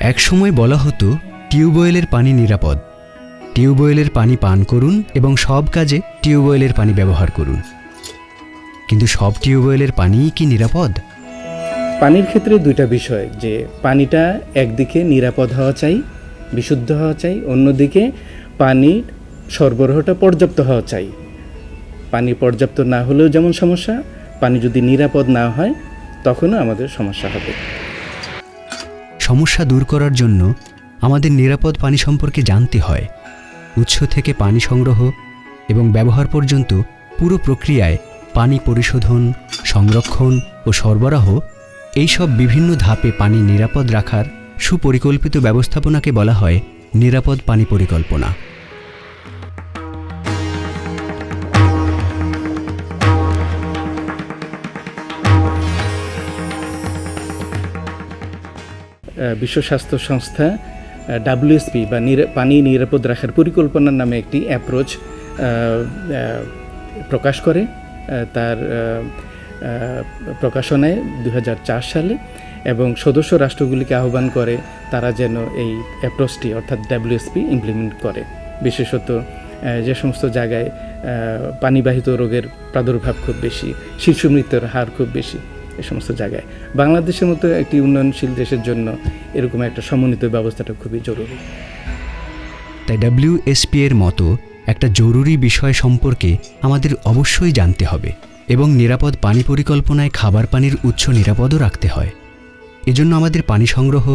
একসময় বলা হতো টিউবওয়েলের পানি নিরাপদ, টিউবওয়েলের পানি পান করুন এবং সব কাজে টিউবওয়েলের পানি ব্যবহার করুন। কিন্তু সব টিউবওয়েলের পানিই কি নিরাপদ? পানির ক্ষেত্রে দুইটা বিষয়, যে পানিটা একদিকে নিরাপদ হওয়া চাই, বিশুদ্ধ হওয়া চাই, অন্যদিকে পানির সরবরাহটা পর্যাপ্ত হওয়া চাই। পানি পর্যাপ্ত না হলেও যেমন সমস্যা, পানি যদি নিরাপদ না হয় তখনও আমাদের সমস্যা হবে। সমস্যা দূর করার জন্য আমাদের নিরাপদ পানি সম্পর্কে জানতে হয়। উৎস থেকে পানি সংগ্রহ এবং ব্যবহার পর্যন্ত পুরো প্রক্রিয়ায় পানি পরিশোধন, সংরক্ষণ ও সরবরাহ, এইসব বিভিন্ন ধাপে পানি নিরাপদ রাখার সুপরিকল্পিত ব্যবস্থাপনাকে বলা হয় নিরাপদ পানি পরিকল্পনা। বিশ্ব স্বাস্থ্য সংস্থা WSP বা পানি নিরাপদ রাখার পরিকল্পনার নামে একটি অ্যাপ্রোচ প্রকাশ করে তার প্রকাশনায় 2004 সালে, এবং সদস্য রাষ্ট্রগুলিকে আহ্বান করে তারা যেন এই অ্যাপ্রোচটি অর্থাৎ WSP ইমপ্লিমেন্ট করে। বিশেষত যে সমস্ত জায়গায় পানিবাহিত রোগের প্রাদুর্ভাব খুব বেশি, শিশু মৃত্যুর হার খুব বেশি, এই সমস্ত জায়গায় বাংলাদেশের মতো একটি উন্নয়নশীল দেশের জন্য এরকম একটা সমন্বিত ব্যবস্থাটা খুবই জরুরি। তাই WSP এর মতো একটা জরুরি বিষয় সম্পর্কে আমাদের অবশ্যই জানতে হবে এবং নিরাপদ পানি পরিকল্পনায় খাবার পানির উৎস নিরাপদও রাখতে হয়। এজন্য আমাদের পানি সংগ্রহ,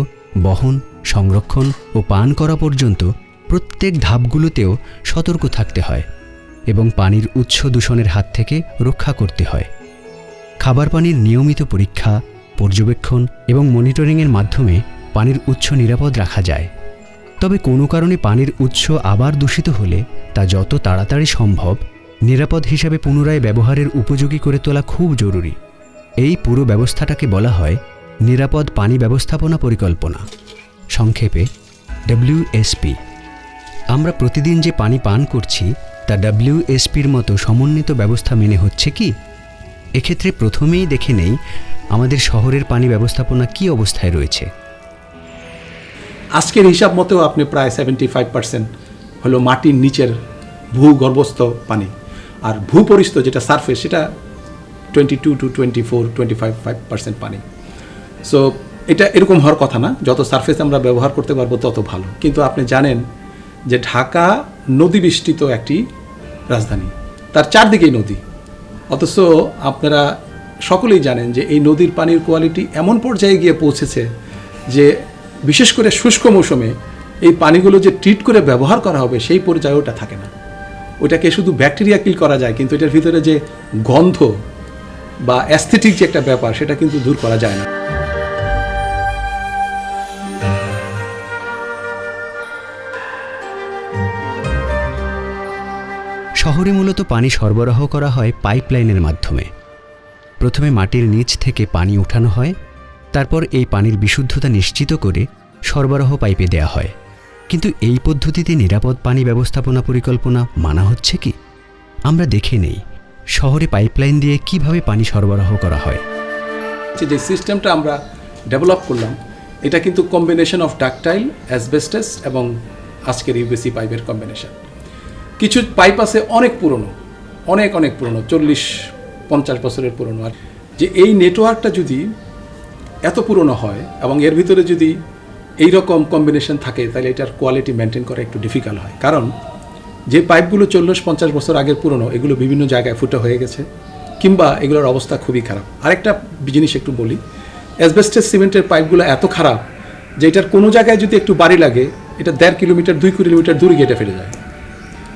বহন, সংরক্ষণ ও পান করা পর্যন্ত প্রত্যেক ধাপগুলোতেও সতর্ক থাকতে হয় এবং পানির উৎস দূষণের হাত থেকে রক্ষা করতে হয়। খাবার পানির নিয়মিত পরীক্ষা, পর্যবেক্ষণ এবং মনিটরিংয়ের মাধ্যমে পানির উৎস নিরাপদ রাখা যায়। তবে কোনো কারণে পানির উৎস আবার দূষিত হলে তা যত তাড়াতাড়ি সম্ভব নিরাপদ হিসাবে পুনরায় ব্যবহারের উপযোগী করে তোলা খুব জরুরি। এই পুরো ব্যবস্থাটাকে বলা হয় নিরাপদ পানি ব্যবস্থাপনা পরিকল্পনা, সংক্ষেপে WSP। আমরা প্রতিদিন যে পানি পান করছি তা WSPর মতো সমন্বিত ব্যবস্থা মেনে হচ্ছে কি? এক্ষেত্রে প্রথমেই দেখে নেই আমাদের শহরের পানি ব্যবস্থাপনা কী অবস্থায় রয়েছে। আজকের হিসাব মতো আপনি প্রায় 75% হলো মাটির নিচের ভূগর্ভস্থ পানি, আর ভূপরিস্থ যেটা সারফেস সেটা 22 to 25% পানি। সো এটা এরকম হওয়ার কথা না, যত সারফেস আমরা ব্যবহার করতে পারবো তত ভালো। কিন্তু আপনি জানেন যে ঢাকা নদী বেষ্টিত একটি রাজধানী, তার চারদিকেই নদী, অথচ আপনারা সকলেই জানেন যে এই নদীর পানির কোয়ালিটি এমন পর্যায়ে গিয়ে পৌঁছেছে যে বিশেষ করে শুষ্ক মৌসুমে এই পানিগুলো যে ট্রিট করে ব্যবহার করা হবে সেই পর্যায়ে ওটা থাকে না। ওটাকে শুধু ব্যাকটেরিয়া কিল করা যায়, কিন্তু এটার ভিতরে যে গন্ধ বা অ্যাস্থেটিক যে একটা ব্যাপার সেটা কিন্তু দূর করা যায় না। শহরে মূলত পানি সরবরাহ করা হয় পাইপলাইনের মাধ্যমে। প্রথমে মাটির নিচ থেকে পানি উঠানো হয়, তারপর এই পানির বিশুদ্ধতা নিশ্চিত করে সরবরাহ পাইপে দেয়া হয়। কিন্তু এই পদ্ধতিতে নিরাপদ পানি ব্যবস্থাপনা পরিকল্পনা মানা হচ্ছে কি? আমরা দেখে নেই শহরে পাইপলাইন দিয়ে কিভাবে পানি সরবরাহ করা হয়। যে সিস্টেমটা আমরা ডেভেলপ করলাম এটা কিন্তু কম্বিনেশন অফ ডাকটাইল, অ্যাসবেস্টাস এবং আজকের ইউপিসি পাইপের কম্বিনেশন। কিছু পাইপ আছে অনেক পুরনো, অনেক পুরনো, 40-50 বছরের পুরনো। আর যে এই নেটওয়ার্কটা যদি এত পুরনো হয় এবং এর ভিতরে যদি এই রকম কম্বিনেশন থাকে তাহলে এটার কোয়ালিটি মেনটেন করা একটু ডিফিকাল্ট হয়। কারণ যে পাইপগুলো 40-50 বছর আগের পুরনো এগুলো বিভিন্ন জায়গায় ফুটো হয়ে গেছে কিংবা এগুলোর অবস্থা খুবই খারাপ। আরেকটা জিনিস একটু বলি, অ্যাসবেস্টাস সিমেন্টের পাইপগুলো এত খারাপ যে এটার কোনো জায়গায় যদি একটু বাড়ি লাগে এটা 1.5 কিলোমিটার 2 কিলোমিটার দূরে গিয়ে ফেলে যায়।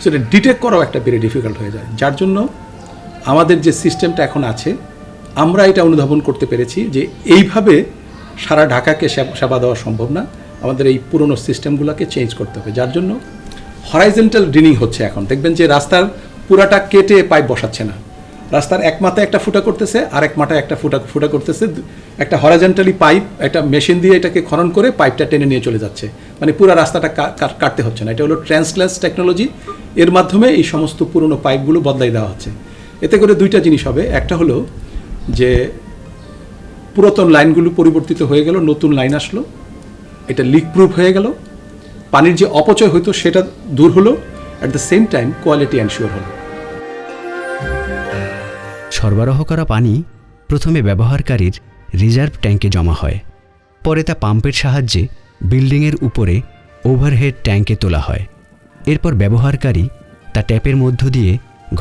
সেটা ডিটেক্ট করাও একটা ভেরি ডিফিকাল্ট হয়ে যায়। যার জন্য আমাদের যে সিস্টেমটা এখন আছে আমরা এটা অনুধাবন করতে পেরেছি যে এইভাবে সারা ঢাকাকে সেবা দেওয়া সম্ভব না, আমাদের এই পুরনো সিস্টেমগুলোকে চেঞ্জ করতে হবে। যার জন্য হরাইজন্টাল ড্রেনিং হচ্ছে। এখন দেখবেন যে রাস্তার পুরাটা কেটে পাইপ বসাচ্ছে না, রাস্তার এক মাথায় একটা ফুটা করতেছে আর এক মাথায় একটা ফুটা করতেছে, একটা হরাইজন্টালি পাইপ একটা মেশিন দিয়ে এটাকে খনন করে পাইপটা টেনে নিয়ে চলে যাচ্ছে, মানে পুরো রাস্তাটা কাটতে হচ্ছে না। এটা হলো ট্রান্সলেস টেকনোলজি, এর মাধ্যমে এই সমস্ত পুরনো পাইপগুলো বদলাই দেওয়া হচ্ছে। এতে করে দুইটা জিনিস হবে, একটা হলো যে পুরাতন লাইনগুলো পরিবর্তিত হয়ে গেল, নতুন লাইন আসলো, এটা লিক প্রুফ হয়ে গেল, পানির যে অপচয় হতো সেটা দূর হলো, at the same time quality ensure হলো। সরবরাহ করা পানি প্রথমে ব্যবহারকারীর রিজার্ভ ট্যাঙ্কে জমা হয়, পরে তা পাম্পের সাহায্যে বিল্ডিংয়ের উপরে ওভারহেড ট্যাঙ্কে তোলা হয়। এরপর ব্যবহারকারী তা ট্যাপের মধ্য দিয়ে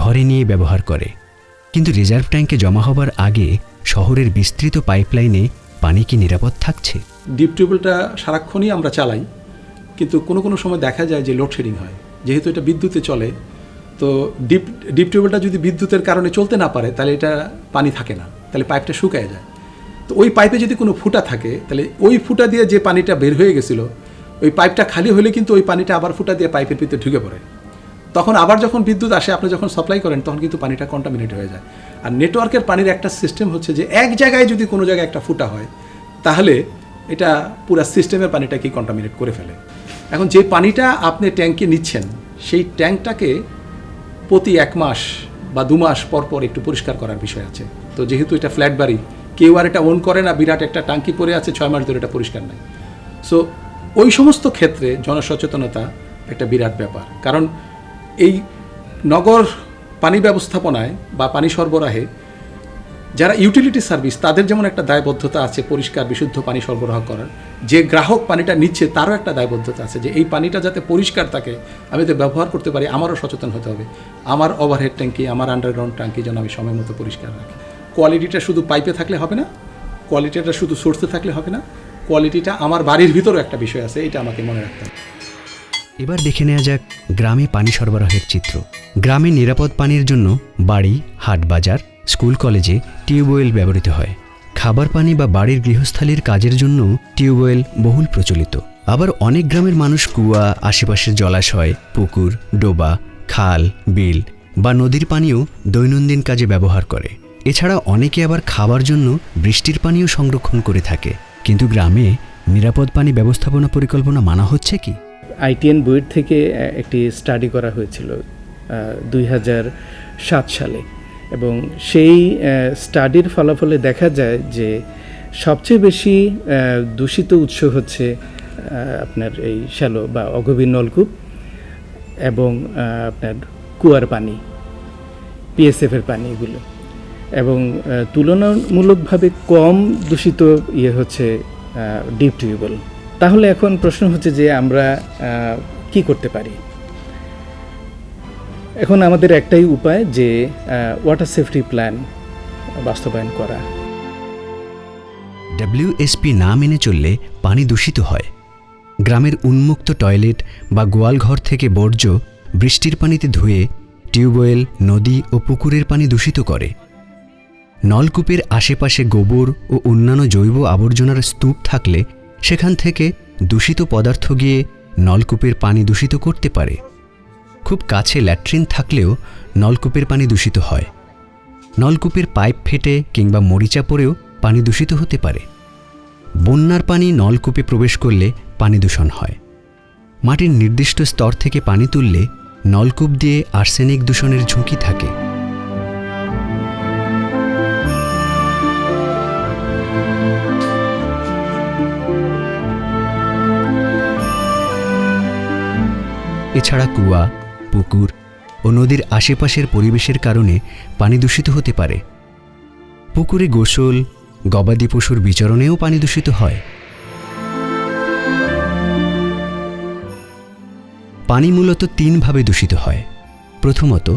ঘরে নিয়ে ব্যবহার করে। কিন্তু রিজার্ভ ট্যাঙ্কে জমা হবার আগে শহরের বিস্তৃত পাইপলাইনে পানি কি নিরাপদ থাকছে? ডিপ টিউবওয়েলটা সারাক্ষণই আমরা চালাই, কিন্তু কোনো কোনো সময় দেখা যায় যে লোডশেডিং হয়। যেহেতু এটা বিদ্যুতে চলে, তো ডিপ টিউবওয়েলটা যদি বিদ্যুতের কারণে চলতে না পারে তাহলে এটা পানি থাকে না, তাহলে পাইপটা শুকায় যায়। তো ওই পাইপে যদি কোনো ফুটা থাকে তাহলে ওই ফুটা দিয়ে যে পানিটা বের হয়ে গেছিলো, ওই পাইপটা খালি হলে কিন্তু ওই পানিটা আবার ফুটা দিয়ে পাইপের ভিতরে ঢুকে পড়ে। তখন আবার যখন বিদ্যুৎ আসে, আপনি যখন সাপ্লাই করেন, তখন কিন্তু পানিটা কন্টামিনেট হয়ে যায়। আর নেটওয়ার্কের পানির একটা সিস্টেম হচ্ছে যে এক জায়গায় যদি কোনো জায়গায় একটা ফুটা হয়, তাহলে এটা পুরো সিস্টেমের পানিটাকে কন্টামিনেট করে ফেলে। এখন যে পানিটা আপনি ট্যাঙ্কে নিচ্ছেন, সেই ট্যাঙ্কটাকে প্রতি 1 মাস বা 2 মাস পর পর একটু পরিষ্কার করার বিষয় আছে। তো যেহেতু এটা ফ্ল্যাট বাড়ি, কেউ আর এটা ওন করে না, বিরাট একটা ট্যাঙ্কি পড়ে আছে, 6 মাস ধরে এটা পরিষ্কার নাই। সো ওই সমস্ত ক্ষেত্রে জনসচেতনতা একটা বিরাট ব্যাপার। কারণ এই নগর পানি ব্যবস্থাপনায় বা পানি সরবরাহে যারা ইউটিলিটি সার্ভিস, তাদের যেমন একটা দায়বদ্ধতা আছে পরিষ্কার বিশুদ্ধ পানি সরবরাহ করার, যে গ্রাহক পানিটা নিচ্ছে তারও একটা দায়বদ্ধতা আছে যে এই পানিটা যাতে পরিষ্কার থাকে, আমি যাতে ব্যবহার করতে পারি, আমারও সচেতন হতে হবে। আমার ওভারহেড ট্যাঙ্কি, আমার আন্ডারগ্রাউন্ড ট্যাঙ্কি যেন আমি সময় মতো পরিষ্কার রাখি। কোয়ালিটিটা শুধু পাইপে থাকলে হবে না, কোয়ালিটিটা শুধু সোর্সে থাকলে হবে না, কোয়ালিটিটা আমার বাড়ির ভিতরেও একটা বিষয় আছে, এটা আমাকে মনে রাখতে হবে। এবার দেখে নেওয়া যাক গ্রামে পানি সরবরাহের চিত্র। গ্রামে নিরাপদ পানির জন্য বাড়ি, হাট বাজার, স্কুল কলেজে টিউবওয়েল ব্যবহৃত হয়। খাবার পানি বা বাড়ির গৃহস্থালির কাজের জন্য টিউবওয়েল বহুল প্রচলিত। আবার অনেক গ্রামের মানুষ কুয়া, আশেপাশের জলাশয়, পুকুর, ডোবা, খাল, বিল বা নদীর পানিও দৈনন্দিন কাজে ব্যবহার করে। এছাড়া অনেকে আবার খাবার জন্য বৃষ্টির পানিও সংরক্ষণ করে থাকে। কিন্তু গ্রামে নিরাপদ পানি ব্যবস্থাপনা পরিকল্পনা মানা হচ্ছে কি? ITN বুয়েট থেকে একটি স্টাডি করা হয়েছিল 2007 সালে, এবং সেই স্টাডির ফলাফলে দেখা যায় যে সবচেয়ে বেশি দূষিত উৎস হচ্ছে আপনার এই শ্যালো বা অগভীর নলকূপ এবং আপনার কুয়ার পানি, PSF-এর পানি, এগুলো। এবং তুলনামূলকভাবে কম দূষিত হচ্ছে ডিপ টিউবওয়েল। তাহলে এখন প্রশ্ন হচ্ছে যে আমরা কি করতে পারি? এখন আমাদের একটাই উপায় যে ওয়াটার সেফটি প্ল্যান বাস্তবায়ন করা। WSP না মেনে চললে পানি দূষিত হয়। গ্রামের উন্মুক্ত টয়লেট বা গোয়ালঘর থেকে বর্জ্য বৃষ্টির পানিতে ধুয়ে টিউবওয়েল, নদী ও পুকুরের পানি দূষিত করে। নলকূপের আশেপাশে গোবর ও অন্যান্য জৈব আবর্জনার স্তূপ থাকলে সেখান থেকে দূষিত পদার্থ গিয়ে নলকূপের পানি দূষিত করতে পারে। খুব কাছে ল্যাট্রিন থাকলেও নলকূপের পানি দূষিত হয়। নলকূপের পাইপ ফেটে কিংবা মরিচা পড়েও পানি দূষিত হতে পারে। বন্যার পানি নলকূপে প্রবেশ করলে পানি দূষণ হয়। মাটির নির্দিষ্ট স্তর থেকে পানি তুললে নলকূপ দিয়ে আর্সেনিক দূষণের ঝুঁকি থাকে। এছাড়া কুয়া, পুকুর ও নদীর আশেপাশের পরিবেশের কারণে পানি দূষিত হতে পারে। পুকুরে গোসল, গবাদি পশুর বিচরণেও পানি দূষিত হয়। পানি মূলত 3 ভাবে দূষিত হয়। প্রথমত,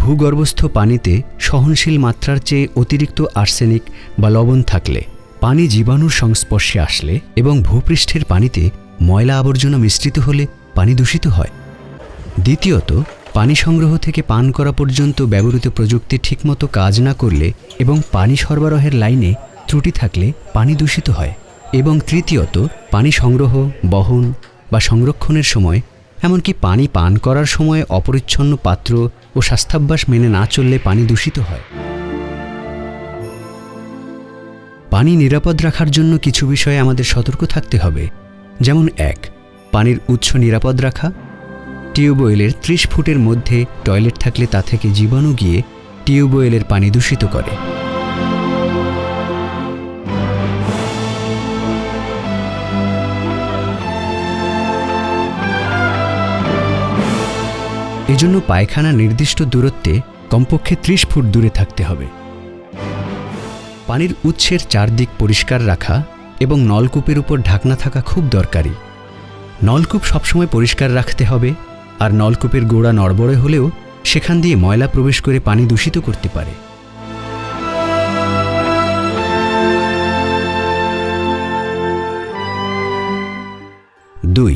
ভূগর্ভস্থ পানিতে সহনশীল মাত্রার চেয়ে অতিরিক্ত আর্সেনিক বা লবণ থাকলে, পানি জীবাণুর সংস্পর্শে আসলে এবং ভূপৃষ্ঠের পানিতে ময়লা আবর্জনা মিশ্রিত হলে পানি দূষিত হয়। দ্বিতীয়ত, পানি সংগ্রহ থেকে পান করা পর্যন্ত ব্যবহৃত প্রযুক্তি ঠিকমতো কাজ না করলে এবং পানি সরবরাহের লাইনে ত্রুটি থাকলে পানি দূষিত হয়। এবং তৃতীয়ত, পানি সংগ্রহ, বহন বা সংরক্ষণের সময়, এমনকি পানি পান করার সময় অপরিচ্ছন্ন পাত্র ও স্বাস্থ্যাভ্যাস মেনে না চললে পানি দূষিত হয়। পানি নিরাপদ রাখার জন্য কিছু বিষয়ে আমাদের সতর্ক থাকতে হবে। যেমন 1. পানির উৎস নিরাপদ রাখা। টিউবওয়েলের 30 ফুটের মধ্যে টয়লেট থাকলে তা থেকে জীবাণু গিয়ে টিউবওয়েলের পানি দূষিত করে। এজন্য পায়খানা নির্দিষ্ট দূরত্বে কমপক্ষে 30 ফুট দূরে থাকতে হবে। পানির উৎসের চারদিক পরিষ্কার রাখা এবং নলকূপের উপর ঢাকনা থাকা খুব দরকারি। নলকূপ সবসময় পরিষ্কার রাখতে হবে, আর নলকূপের গোড়া নড়বড়ে হলেও সেখান দিয়ে ময়লা প্রবেশ করে পানি দূষিত করতে পারে। দুই,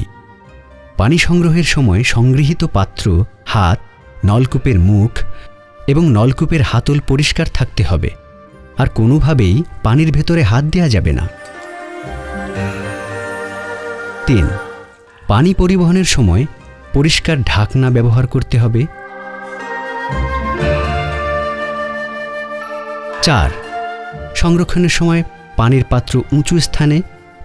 পানি সংগ্রহের সময় সংগৃহীত পাত্র, হাত, নলকূপের মুখ এবং নলকূপের হাতল পরিষ্কার থাকতে হবে, আর কোনোভাবেই পানির ভেতরে হাত দেওয়া যাবে না। 3, পানি পরিবহনের সময় পরিষ্কার ঢাকনা ব্যবহার করতে হবে। 4, সংরক্ষণের সময় পানির পাত্র উঁচু স্থানে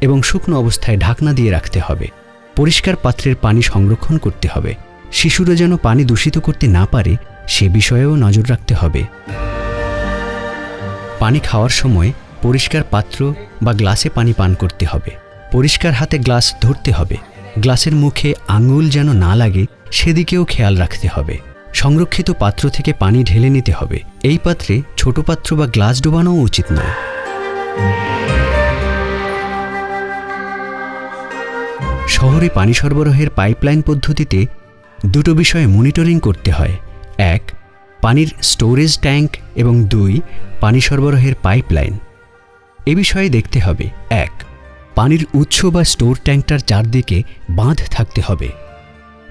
এবং শুকনো অবস্থায় ঢাকনা দিয়ে রাখতে হবে। পরিষ্কার পাত্রের পানি সংরক্ষণ করতে হবে। শিশুরা যেন পানি দূষিত করতে না পারে সে বিষয়েও নজর রাখতে হবে। পানি খাওয়ার সময় পরিষ্কার পাত্র বা গ্লাসে পানি পান করতে হবে। পরিষ্কার হাতে গ্লাস ধরতে হবে। গ্লাসের মুখে আঙুল যেন না লাগে সেদিকেও খেয়াল রাখতে হবে। সংরক্ষিত পাত্র থেকে পানি ঢেলে নিতে হবে। এই পাত্রে ছোট পাত্র বা গ্লাস ডোবানোও উচিত নয়। শহরে পানি সরবরাহের পাইপলাইন পদ্ধতিতে দুটো বিষয়ে মনিটরিং করতে হয়। 1, পানির স্টোরেজ ট্যাঙ্ক এবং 2, পানি সরবরাহের পাইপলাইন। এ বিষয়ে দেখতে হবে 1, পানির উৎস বা স্টোর ট্যাঙ্কটার চারদিকে বাঁধ থাকতে হবে।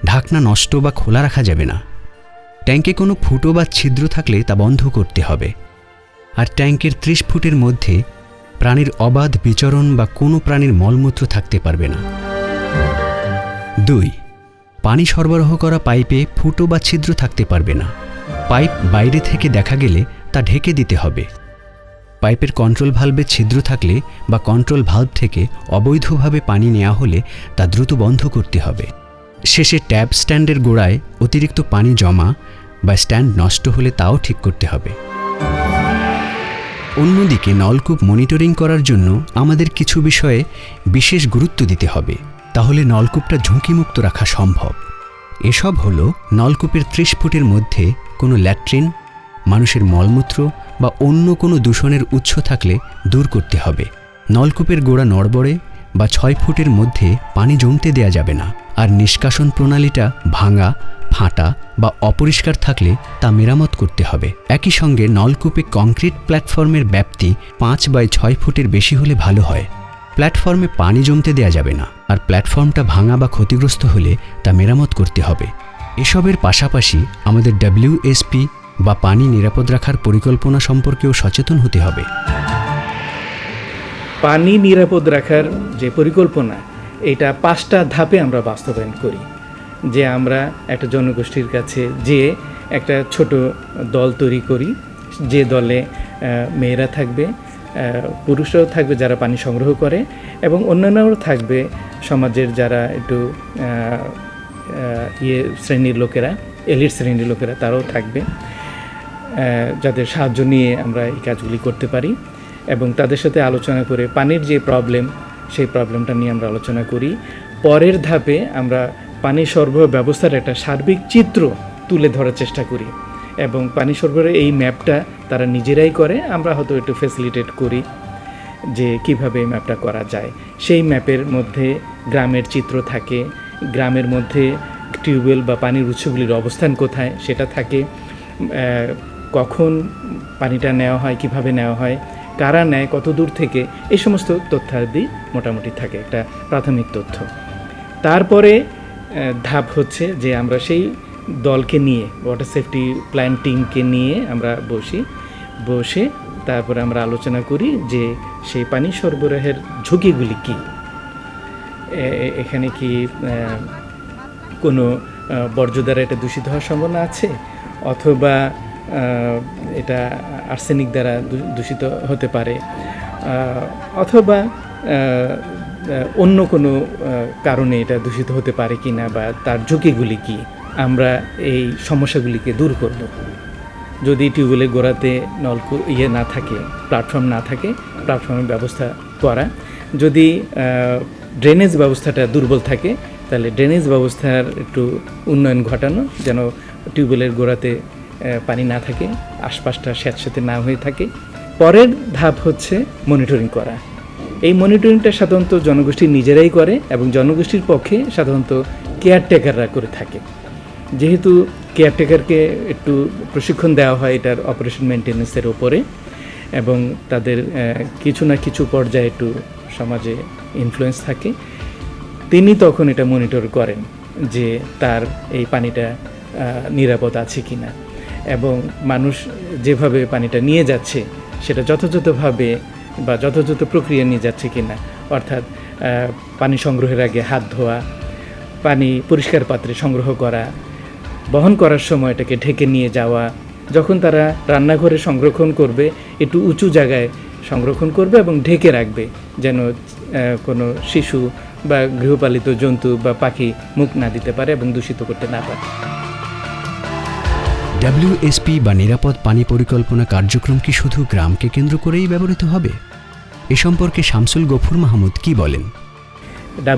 ঢাকনা নষ্ট বা খোলা রাখা যাবে না। ট্যাঙ্কে কোনো ফুটো বা ছিদ্র থাকলে তা বন্ধ করতে হবে। আর ট্যাঙ্কের 30 ফুটের মধ্যে প্রাণীর অবাধ বিচরণ বা কোনো প্রাণীর মলমূত্র থাকতে পারবে না। 2, পানি সরবরাহ করা পাইপে ফুটো বা ছিদ্র থাকতে পারবে না। পাইপ বাইরে থেকে দেখা গেলে তা ঢেকে দিতে হবে। পাইপের কন্ট্রোল ভালভে ছিদ্র থাকলে বা কন্ট্রোল ভালভ থেকে অবৈধভাবে পানি নেওয়া হলে তা দ্রুত বন্ধ করতে হবে। শেষে ট্যাপ স্ট্যান্ডের গোড়ায় অতিরিক্ত পানি জমা বা স্ট্যান্ড নষ্ট হলে তাও ঠিক করতে হবে। অন্যদিকে নলকূপ মনিটরিং করার জন্য আমাদের কিছু বিষয়ে বিশেষ গুরুত্ব দিতে হবে, তাহলে নলকূপটা ঝুঁকিমুক্ত রাখা সম্ভব। এসব হলো নলকূপের 30 ফুটের মধ্যে কোনো ল্যাট্রিন, মানুষের মলমূত্র বা অন্য কোনো দূষণের উৎস থাকলে দূর করতে হবে। নলকূপের গোড়া নড়বড়ে বা 6 ফুটের মধ্যে পানি জমতে দেয়া যাবে না। আর নিষ্কাশন প্রণালীটা ভাঙা, ফাটা বা অপরিষ্কার থাকলে তা মেরামত করতে হবে। একই সঙ্গে নলকূপে কংক্রিট প্ল্যাটফর্মের ব্যাপ্তি 5 বাই 6 ফুটের বেশি হলে ভালো হয়। প্ল্যাটফর্মে পানি জমতে দেয়া যাবে না, আর প্ল্যাটফর্মটা ভাঙা বা ক্ষতিগ্রস্ত হলে তা মেরামত করতে হবে। এসবের পাশাপাশি আমাদের WSP বা পানি নিরাপদ রাখার পরিকল্পনা সম্পর্কেও সচেতন হতে হবে। পানি নিরাপদ রাখার যে পরিকল্পনা, এটা 5টা ধাপে আমরা বাস্তবায়ন করি। যে আমরা একটা জনগোষ্ঠীর কাছে যে একটা ছোট দল তৈরি করি, যে দলে মেয়েরা থাকবে, পুরুষরাও থাকবে যারা পানি সংগ্রহ করে, এবং অন্যান্যরাও থাকবে সমাজের যারা একটু শ্রেণীর লোকেরা, এলিট শ্রেণীর লোকেরা, তারাও থাকবে, যাদের সাহায্য নিয়ে আমরা এই কাজগুলি করতে পারি। এবং তাদের সাথে আলোচনা করে পানির যে প্রবলেম, সেই প্রবলেমটা নিয়ে আমরা আলোচনা করি। পরের ধাপে আমরা পানি সরবরাহ ব্যবস্থার একটা সার্বিক চিত্র তুলে ধরার চেষ্টা করি, এবং পানি সরবরাহের এই ম্যাপটা তারা নিজেরাই করে, আমরা হয়তো একটু ফ্যাসিলিটেট করি যে কিভাবে এই ম্যাপটা করা যায়। সেই ম্যাপের মধ্যে গ্রামের চিত্র থাকে, গ্রামের মধ্যে টিউবওয়েল বা পানির উৎসগুলির অবস্থান কোথায় সেটা থাকে, কখন পানিটা নেওয়া হয়, কিভাবে নেওয়া হয়, কারা নেয়, কত দূর থেকে, এই সমস্ত তথ্যাদি মোটামুটি থাকে, একটা প্রাথমিক তথ্য। তারপরে ধাপ হচ্ছে যে আমরা সেই দলকে নিয়ে, ওয়াটার সেফটি প্ল্যান টিমকে নিয়ে আমরা বসে তারপরে আমরা আলোচনা করি যে সেই পানি সরবরাহের ঝুঁকিগুলি কী। এখানে কি কোনো বর্জ্য দ্বারা এটা দূষিত হওয়ার সম্ভাবনা আছে, অথবা এটা আর্সেনিক দ্বারা দূষিত হতে পারে, অথবা অন্য কোনো কারণে এটা দূষিত হতে পারে কি না, বা তার ঝুঁকিগুলি কী। আমরা এই সমস্যাগুলিকে দূর করব। যদি টিউবওয়েলের গোড়াতে নলকূপ না থাকে, প্ল্যাটফর্ম না থাকে, প্ল্যাটফর্মের ব্যবস্থা করা। যদি ড্রেনেজ ব্যবস্থাটা দুর্বল থাকে, তাহলে ড্রেনেজ ব্যবস্থার একটু উন্নয়ন ঘটানো, যেন টিউবওয়েলের গোড়াতে পানি না থাকে, আশপাশটা স্যাঁতস্যাঁতে না হয়ে থাকে। পরের ধাপ হচ্ছে মনিটরিং করা। এই মনিটরিংটা সাধারণত জনগোষ্ঠী নিজেরাই করে এবং জনগোষ্ঠীর পক্ষে সাধারণত কেয়ারটেকাররা করে থাকে। যেহেতু কেয়ারটেকারকে একটু প্রশিক্ষণ দেওয়া হয় এটার অপারেশন মেনটেন্যান্সের ওপরে, এবং তাদের কিছু না কিছু পর্যায়ে একটু সমাজে ইনফ্লুয়েন্স থাকে, তিনি তখন এটা মনিটর করেন যে তার এই পানিটা নিরাপদ আছে কি না, এবং মানুষ যেভাবে পানিটা নিয়ে যাচ্ছে সেটা যথাযথভাবে বা যথাযথ প্রক্রিয়া নিয়ে যাচ্ছে কি না, অর্থাৎ পানি সংগ্রহের আগে হাত ধোয়া, পানি পরিষ্কার পাত্রে সংগ্রহ করা, বহন করার সময় এটাকে ঢেকে নিয়ে যাওয়া, যখন তারা রান্নাঘরে সংরক্ষণ করবে একটু উঁচু জায়গায় সংরক্ষণ করবে এবং ঢেকে রাখবে যেন কোনো শিশু বা গৃহপালিত জন্তু বা পাখি মুখ না দিতে পারে এবং দূষিত করতে না পারে। WSP বা নিরাপদ পানি পরিকল্পনা কার্যক্রম কি শুধু গ্রামকে কেন্দ্র করেই ব্যবহৃত হবে? এ সম্পর্কে শামসুল গফুর মাহমুদ কি বলেন?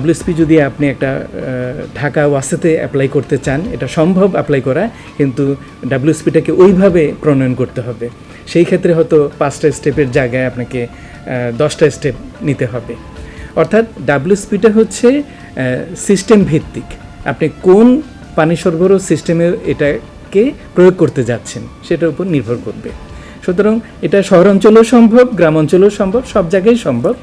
WSP যদি আপনি একটা ঢাকা ওয়াসাতে অ্যাপ্লাই করতে চান, এটা সম্ভব অ্যাপ্লাই করা, কিন্তু WSPটাকে ওইভাবে প্রণয়ন করতে হবে। সেই ক্ষেত্রে হয়তো 5টা স্টেপের জায়গায় আপনাকে 10টা স্টেপ নিতে হবে। অর্থাৎ WSPটা হচ্ছে সিস্টেম ভিত্তিক। আপনি কোন পানি সরবরাহ সিস্টেমের এটাকে প্রয়োগ করতে যাচ্ছেন সেটার উপর নির্ভর করবে। সুতরাং এটা শহর অঞ্চলেও সম্ভব, গ্রাম অঞ্চলেও সম্ভব, সব জায়গায় সম্ভব।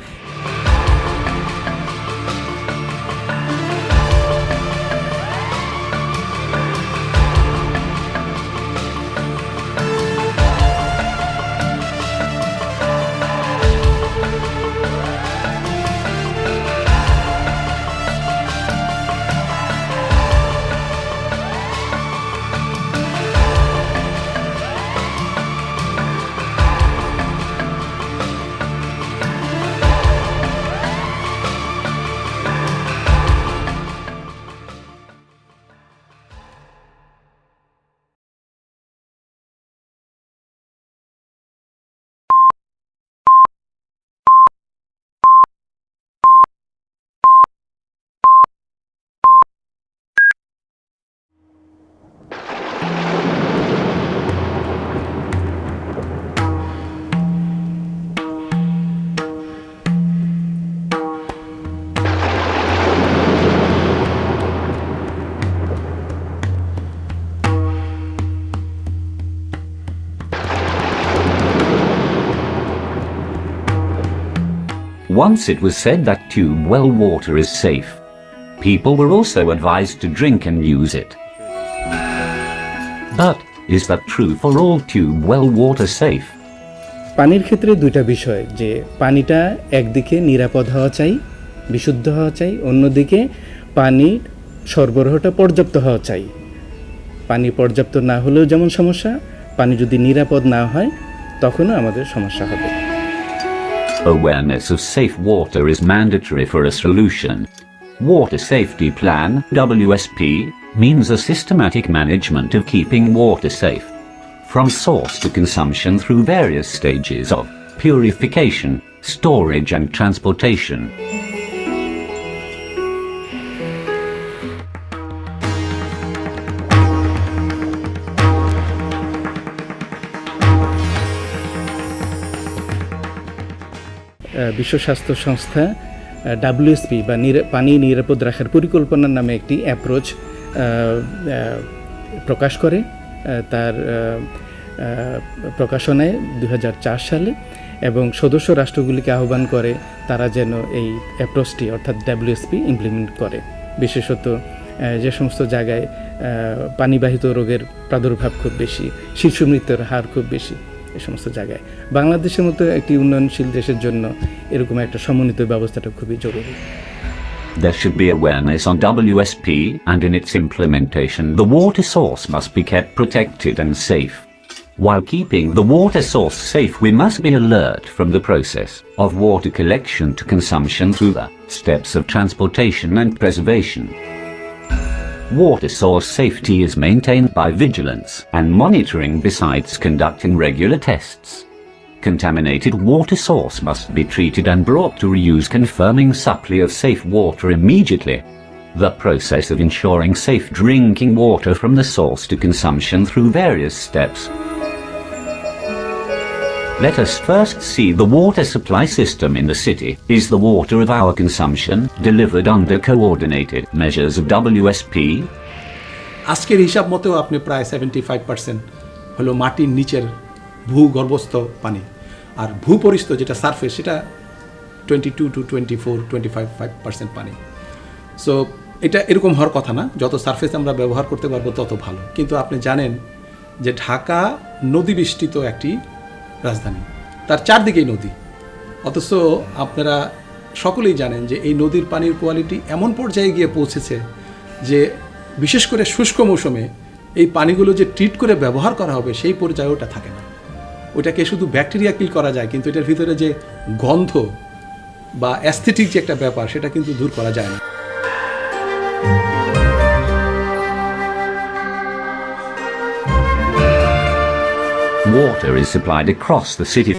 Once it was said that tube well water is safe. People were also advised to drink and use it. But is that true for all tube well water safe? পানির ক্ষেত্রে দুইটা বিষয়, যে পানিটা একদিকে নিরাপদ হওয়া চাই, বিশুদ্ধ হওয়া চাই, অন্যদিকে পানির সরবরাহটা পর্যাপ্ত হওয়া চাই। পানি পর্যাপ্ত না হলেও যেমন সমস্যা, পানি যদি নিরাপদ না হয় তখনও আমাদের সমস্যা হবে। Awareness of safe water is mandatory for a solution. Water Safety Plan, WSP, means a systematic management of keeping water safe, from source to consumption through various stages of purification, storage and transportation. বিশ্ব স্বাস্থ্য সংস্থা WSP বা পানি নিরাপদ রাখার পরিকল্পনার নামে একটি অ্যাপ্রোচ প্রকাশ করে তার প্রকাশনায় 2004 সালে, এবং সদস্য রাষ্ট্রগুলিকে আহ্বান করে তারা যেন এই অ্যাপ্রোচটি অর্থাৎ WSP ইমপ্লিমেন্ট করে। বিশেষত যে সমস্ত জায়গায় পানিবাহিত রোগের প্রাদুর্ভাব খুব বেশি, শিশু মৃত্যুর হার খুব বেশি, এই সমস্ত জায়গায় বাংলাদেশের মতো একটি উন্নয়নশীল দেশের জন্য এরকম একটা সমন্বিত ব্যবস্থাটা খুবই জরুরি। There should be awareness on WSP, and in its implementation the water source must be kept protected and safe. While keeping the water source safe, we must be alert from the process of water collection to consumption through the steps of transportation and preservation. Water source safety is maintained by vigilance and monitoring besides conducting regular tests. Contaminated water source must be treated and brought to reuse, confirming supply of safe water immediately. The process of ensuring safe drinking water from the source to consumption through various steps. Let us first see the water supply system in the city. Is the water of our consumption delivered under coordinated measures of WSP? আজকের হিসাব মতেও আপনি প্রায় 75% হলো মাটির নিচের ভূগর্ভস্থ পানি, আর ভূপরিস্থ যেটা সারফেস সেটা 22 to 25% পানি। সো এটা এরকম হওয়ার কথা না, যত সারফেস আমরা ব্যবহার করতে পারবো তত ভালো। কিন্তু আপনি জানেন যে ঢাকা নদী বেষ্টিত একটি রাজধানী, তার চারদিকেই নদী, অথচ আপনারা সকলেই জানেন যে এই নদীর পানির কোয়ালিটি এমন পর্যায়ে গিয়ে পৌঁছেছে যে বিশেষ করে শুষ্ক মৌসুমে এই পানিগুলো যে ট্রিট করে ব্যবহার করা হবে সেই পর্যায়ে ওটা থাকে না। ওটাকে শুধু ব্যাকটেরিয়া কিল করা যায়, কিন্তু এটার ভিতরে যে গন্ধ বা অ্যাস্থেটিক যে একটা ব্যাপার সেটা কিন্তু দূর করা যায় না। Water is supplied across the city